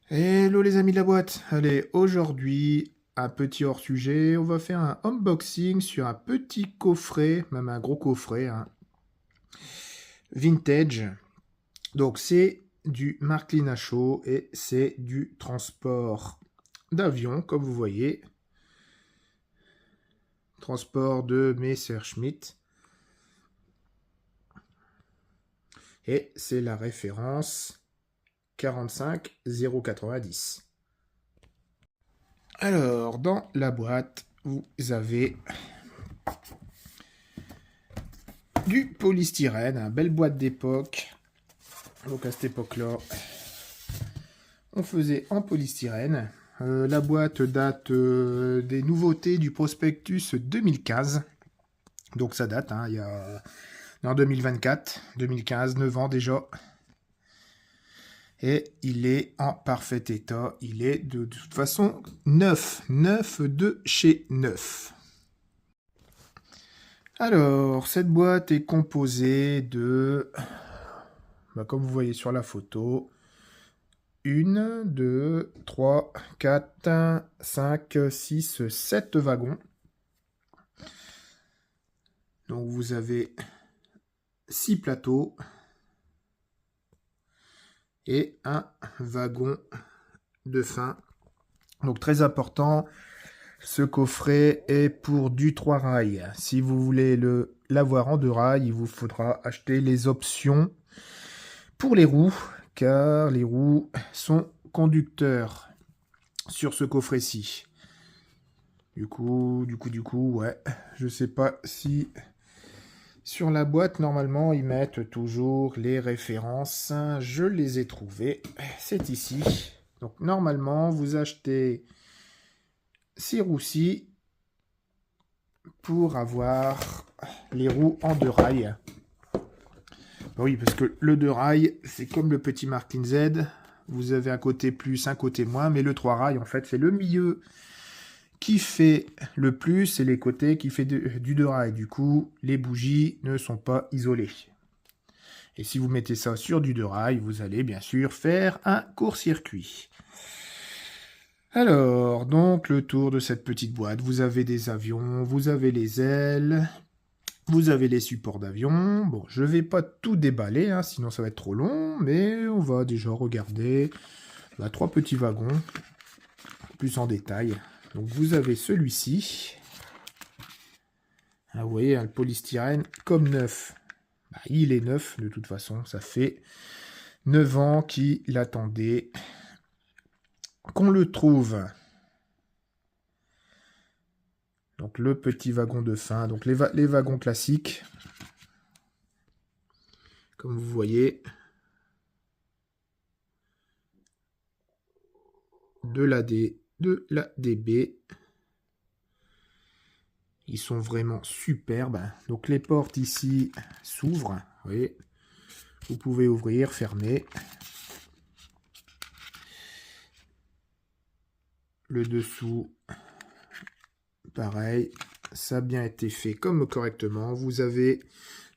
Hello les amis de la boîte. Allez, aujourd'hui, un petit hors-sujet. On va faire un unboxing sur un petit coffret, même un gros coffret, hein, vintage. Donc c'est du Marklin à chaud et c'est du transport d'avion, comme vous voyez. Transport de Messerschmitt. Et c'est la référence 45090. Alors, dans la boîte, vous avez du polystyrène, une belle boîte d'époque. Donc à cette époque-là, on faisait en polystyrène. La boîte date des nouveautés du prospectus 2015. Donc ça date, hein, il y a en 2024, 2015, 9 ans déjà. Et il est en parfait état. Il est de toute façon neuf. Neuf de chez neuf. Alors, cette boîte est composée de, comme vous voyez sur la photo, 1, 2, 3, 4, 5, 6, 7 wagons. Donc vous avez 6 plateaux et un wagon de fin. Donc très important, ce coffret est pour du 3 rails. Si vous voulez l'avoir en 2 rails, il vous faudra acheter les options pour les roues, car les roues sont conducteurs sur ce coffret-ci. Du coup, ouais, je sais pas si sur la boîte, normalement, ils mettent toujours les références. Je les ai trouvées. C'est ici. Donc, normalement, vous achetez ces roues-ci pour avoir les roues en 2 rails. Oui, parce que le 2 rails, c'est comme le petit Martin Z. Vous avez un côté plus, un côté moins. Mais le 3 rails, en fait, c'est le milieu qui fait le plus et les côtés qui fait du 2 rails. Du coup, les bougies ne sont pas isolées. Et si vous mettez ça sur du 2 rails, vous allez bien sûr faire un court-circuit. Alors, donc le tour de cette petite boîte, vous avez des avions, vous avez les ailes, vous avez les supports d'avion. Bon, je ne vais pas tout déballer, hein, sinon ça va être trop long, mais on va déjà regarder 3 petits wagons, plus en détail. Donc vous avez celui-ci. Ah, vous voyez, hein, le polystyrène comme neuf. Il est neuf de toute façon, ça fait 9 ans qu'il attendait qu'on le trouve. Donc le petit wagon de fin, donc les wagons classiques, comme vous voyez, de la D, de la DB. Ils sont vraiment superbes. Donc les portes ici s'ouvrent, vous voyez. Vous pouvez ouvrir, fermer. Le dessous, pareil, ça a bien été fait comme correctement. Vous avez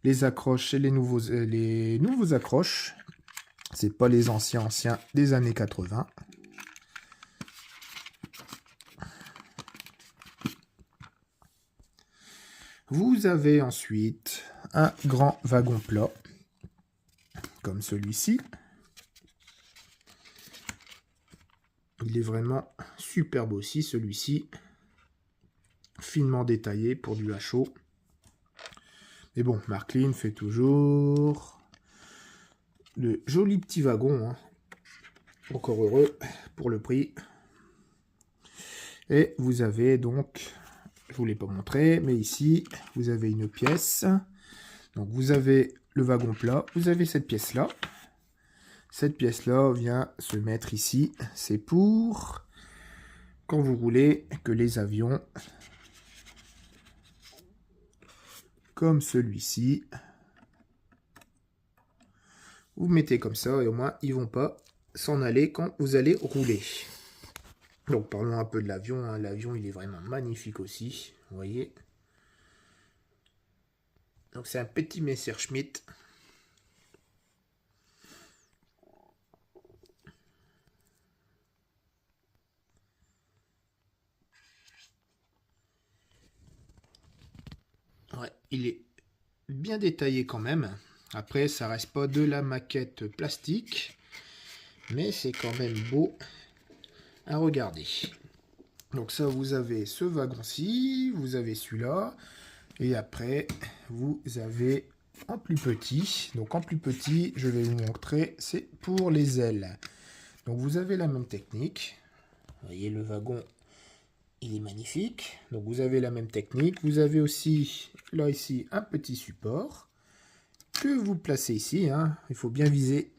les accroches et les nouveaux accroches. C'est pas les anciens des années 80. Vous avez ensuite un grand wagon plat, comme celui-ci. Il est vraiment superbe aussi, celui-ci. Finement détaillé pour du HO. Mais bon, Marklin fait toujours de jolis petits wagons. Hein. Encore heureux pour le prix. Et vous avez donc, je ne vous l'ai pas montré, mais ici, vous avez une pièce. Donc vous avez le wagon plat, vous avez cette pièce-là. Cette pièce-là vient se mettre ici. C'est pour, quand vous roulez, que les avions, comme celui-ci, vous mettez comme ça et au moins ils vont pas s'en aller quand vous allez rouler. Donc parlons un peu de l'avion. Hein. L'avion il est vraiment magnifique aussi. Vous voyez. Donc c'est un petit Messerschmitt. il est bien détaillé quand même. Après, ça reste pas de la maquette plastique, mais c'est quand même beau à regarder. Donc ça, vous avez ce wagon-ci, vous avez celui-là, et après, vous avez en plus petit. Donc en plus petit, je vais vous montrer, c'est pour les ailes. Donc vous avez la même technique. Vous voyez, le wagon, il est magnifique. Donc vous avez la même technique. Vous avez aussi, là ici, un petit support que vous placez ici, hein. Il faut bien viser.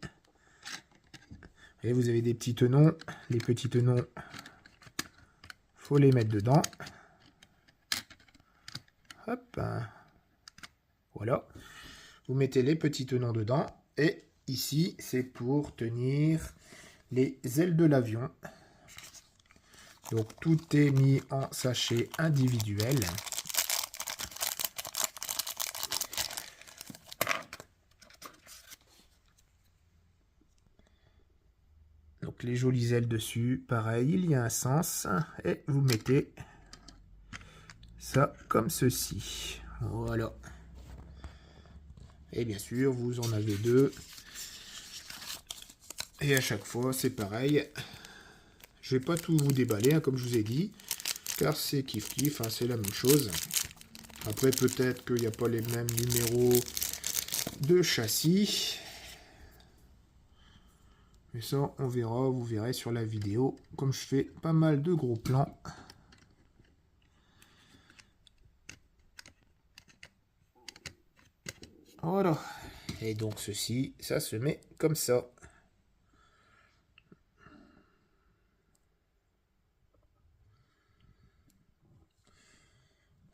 Et vous avez des petits tenons. Les petits tenons, faut les mettre dedans. Hop. Voilà. Vous mettez les petits tenons dedans. Et ici, c'est pour tenir les ailes de l'avion. Donc tout est mis en sachet individuel. Donc les jolies ailes dessus, pareil, il y a un sens. Et vous mettez ça comme ceci. Voilà. Et bien sûr, vous en avez deux. Et à chaque fois, c'est pareil. Je vais pas tout vous déballer, hein, comme je vous ai dit, car c'est kiff-kiff, hein, c'est la même chose. Après, peut-être qu'il n'y a pas les mêmes numéros de châssis. Mais ça, on verra, vous verrez sur la vidéo, comme je fais pas mal de gros plans. Voilà. Et donc ceci, ça se met comme ça.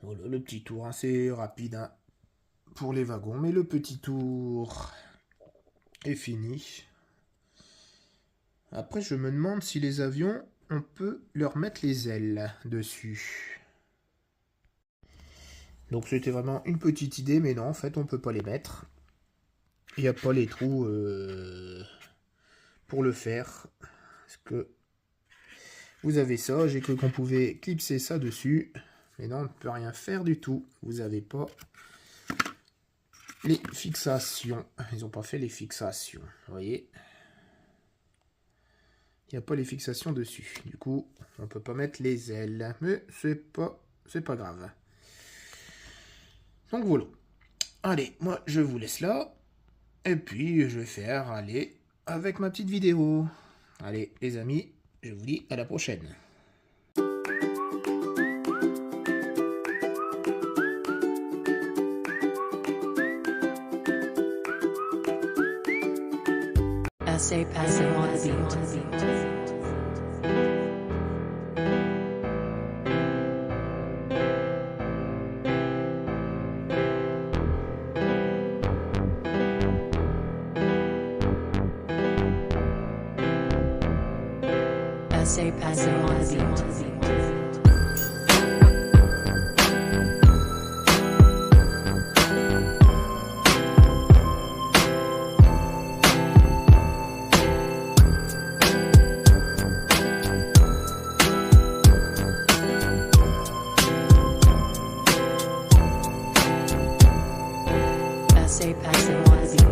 Voilà le petit tour, hein, c'est rapide, hein, pour les wagons, mais le petit tour est fini. Après, je me demande si les avions, on peut leur mettre les ailes dessus. Donc c'était vraiment une petite idée, mais non, en fait, on peut pas les mettre. Il n'y a pas les trous pour le faire. Parce que vous avez ça, j'ai cru qu'on pouvait clipser ça dessus. Mais non, on ne peut rien faire du tout. Vous n'avez pas les fixations. Ils n'ont pas fait les fixations. Vous voyez ? Il n'y a pas les fixations dessus. Du coup, on ne peut pas mettre les ailes. Mais c'est pas grave. Donc voilà. Allez, moi je vous laisse là. Et puis je vais faire aller avec ma petite vidéo. Allez les amis, je vous dis à la prochaine. Essay passing on beat. Essay passing on beat. Essay passing on beat.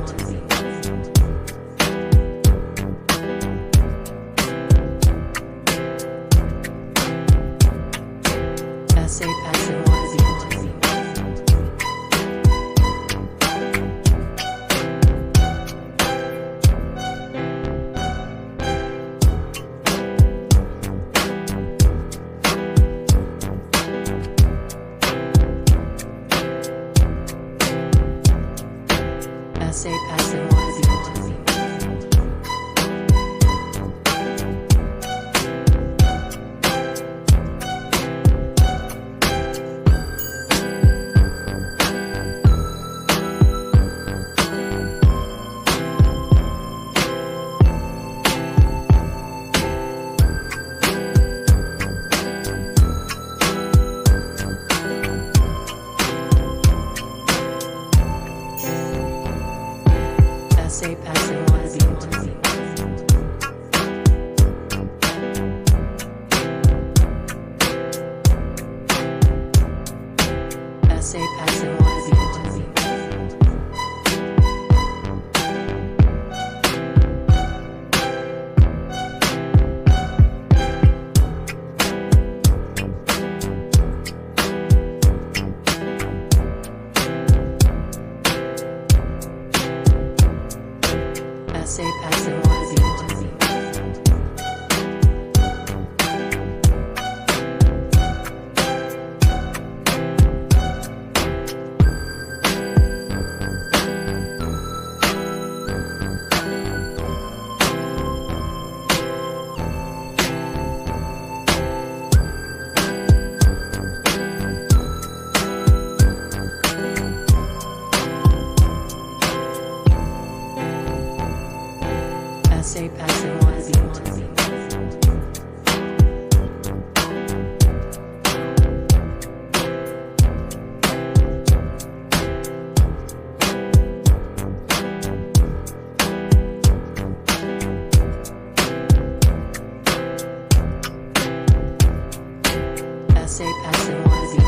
passez-moi-y. Passez-moi-y.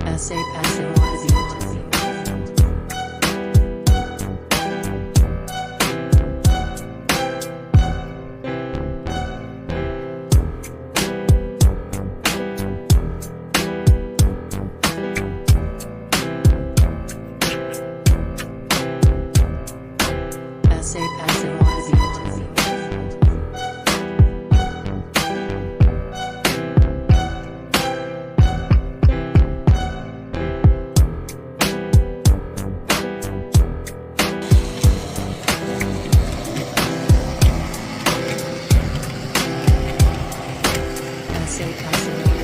Passez-moi-y. Passez-moi-y. Passez-moi-y.